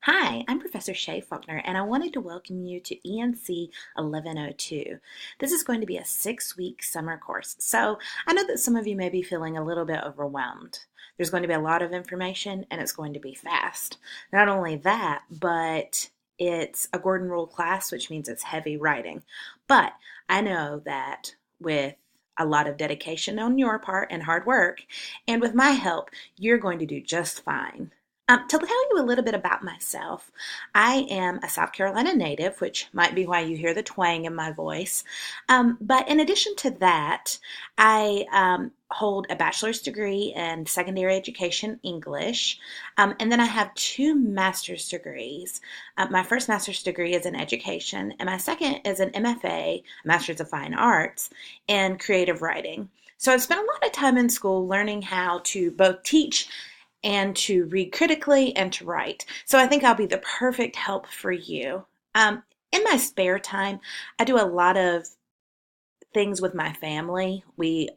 Hi, I'm Professor Shay Faulkner, and I wanted to welcome you to ENC 1102. This is going to be a 6-week summer course, so I know that some of you may be feeling a little bit overwhelmed. There's going to be a lot of information, and it's going to be fast. Not only that, but it's a Gordon Rule class, which means it's heavy writing. But I know that with a lot of dedication on your part and hard work, and with my help, you're going to do just fine. To tell you a little bit about myself, I am a South Carolina native, which might be why you hear the twang in my voice. But in addition to that, I hold a bachelor's degree in secondary education English, and then I have two master's degrees. My first master's degree is in education, and my second is an MFA, Master's of Fine Arts, in creative writing. So I've spent a lot of time in school learning how to both teach and to read critically and to write. So I think I'll be the perfect help for you. In my spare time, I do a lot of things with my family. We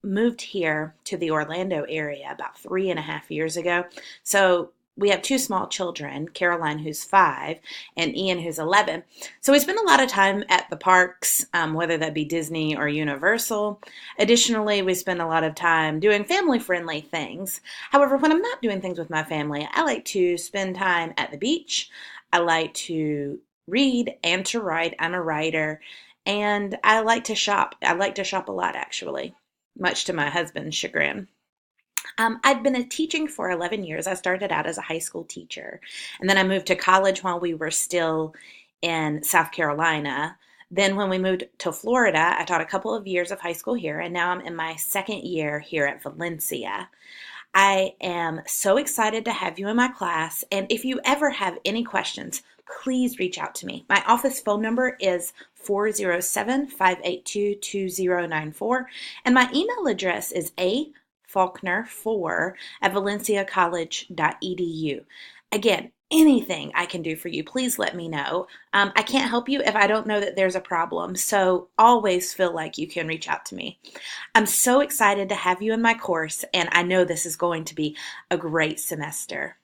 moved here to the Orlando area about 3.5 years ago. So we have two small children, Caroline, who's 5, and Ian, who's 11. So we spend a lot of time at the parks, whether that be Disney or Universal. Additionally, we spend a lot of time doing family friendly things. However, when I'm not doing things with my family, I like to spend time at the beach. I like to read and to write. I'm a writer. And I like to shop. I like to shop a lot, actually, much to my husband's chagrin. I'd been teaching for 11 years. I started out as a high school teacher, and then I moved to college while we were still in South Carolina. Then, when we moved to Florida, I taught a couple of years of high school here, and now I'm in my second year here at Valencia. I am so excited to have you in my class. And if you ever have any questions, please reach out to me. My office phone number is 407-582-2094. And my email address is afaulkner4 at valenciacollege.edu. Again, anything I can do for you, please let me know. I can't help you if I don't know that there's a problem, so always feel like you can reach out to me. I'm so excited to have you in my course, and I know this is going to be a great semester.